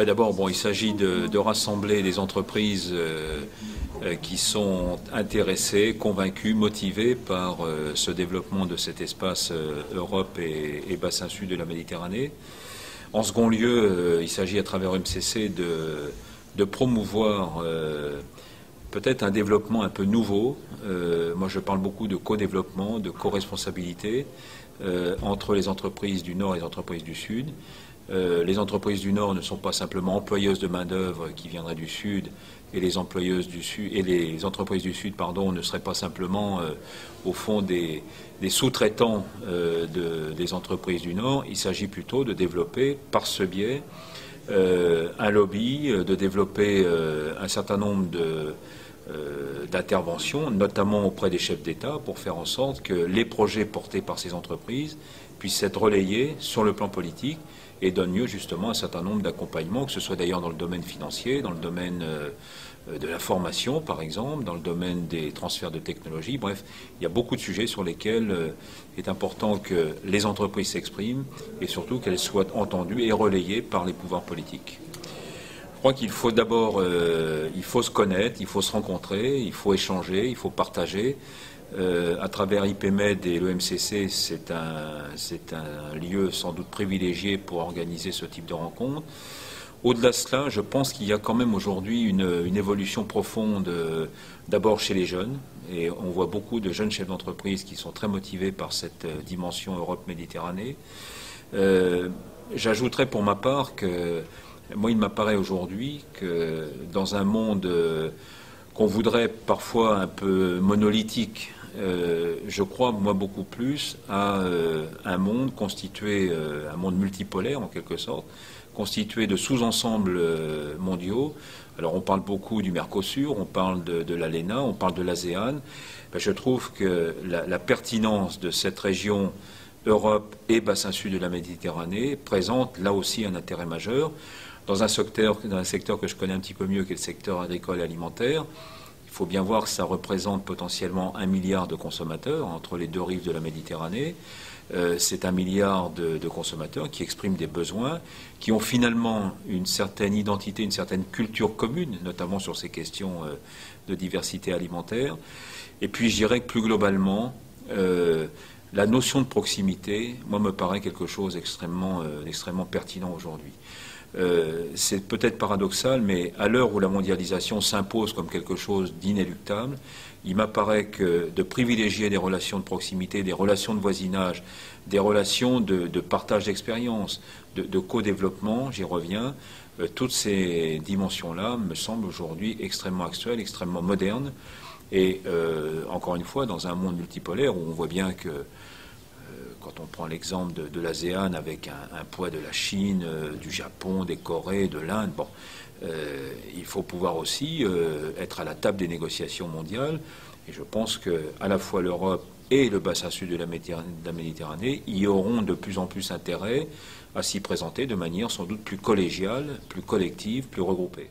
D'abord, il s'agit de rassembler des entreprises qui sont intéressées, convaincues, motivées par ce développement de cet espace Europe et bassin sud de la Méditerranée. En second lieu, il s'agit à travers MCC de promouvoir peut-être un développement un peu nouveau. Moi, je parle beaucoup de co-développement, de co-responsabilité entre les entreprises du Nord et les entreprises du Sud. Les entreprises du Nord ne sont pas simplement employeuses de main-d'œuvre qui viendraient du Sud, et les employeuses du Sud et les entreprises du Sud, ne seraient pas simplement au fond des sous-traitants des entreprises du Nord. Il s'agit plutôt de développer par ce biais un lobby, de développer un certain nombre d'interventions, notamment auprès des chefs d'État, pour faire en sorte que les projets portés par ces entreprises puissent être relayés sur le plan politique et donnent lieu justement à un certain nombre d'accompagnements, que ce soit d'ailleurs dans le domaine financier, dans le domaine de la formation par exemple, dans le domaine des transferts de technologie. Bref, il y a beaucoup de sujets sur lesquels il est important que les entreprises s'expriment et surtout qu'elles soient entendues et relayées par les pouvoirs politiques. Je crois qu'il faut d'abord, il faut se connaître, il faut se rencontrer, il faut échanger, il faut partager. À travers IPMED et le MCC, c'est un lieu sans doute privilégié pour organiser ce type de rencontre. Au-delà de cela, je pense qu'il y a quand même aujourd'hui une évolution profonde, d'abord chez les jeunes, et on voit beaucoup de jeunes chefs d'entreprise qui sont très motivés par cette dimension Europe-Méditerranée. J'ajouterais pour ma part que moi, il m'apparaît aujourd'hui que dans un monde qu'on voudrait parfois un peu monolithique, je crois, moi, beaucoup plus à un monde constitué, un monde multipolaire en quelque sorte, constitué de sous-ensembles mondiaux. Alors on parle beaucoup du Mercosur, on parle de l'ALENA, on parle de l'ASEAN. Je trouve que la pertinence de cette région Europe et bassin sud de la Méditerranée présente là aussi un intérêt majeur. Dans un secteur que je connais un petit peu mieux, qui est le secteur agricole et alimentaire, il faut bien voir que ça représente potentiellement 1 milliard de consommateurs entre les deux rives de la Méditerranée. C'est 1 milliard de consommateurs qui expriment des besoins, qui ont finalement une certaine identité, une certaine culture commune, notamment sur ces questions de diversité alimentaire. Et puis je dirais que plus globalement, la notion de proximité, moi, me paraît quelque chose d'extrêmement pertinent aujourd'hui. C'est peut-être paradoxal, mais à l'heure où la mondialisation s'impose comme quelque chose d'inéluctable, il m'apparaît que de privilégier des relations de proximité, des relations de voisinage, des relations de partage d'expérience, de co-développement, j'y reviens, toutes ces dimensions-là me semblent aujourd'hui extrêmement actuelles, extrêmement modernes, et encore une fois, dans un monde multipolaire où on voit bien que quand on prend l'exemple de l'ASEAN avec un poids de la Chine, du Japon, des Corées, de l'Inde, il faut pouvoir aussi être à la table des négociations mondiales. Et je pense qu'à la fois l'Europe et le bassin sud de la Méditerranée y auront de plus en plus intérêt à s'y présenter de manière sans doute plus collégiale, plus collective, plus regroupée.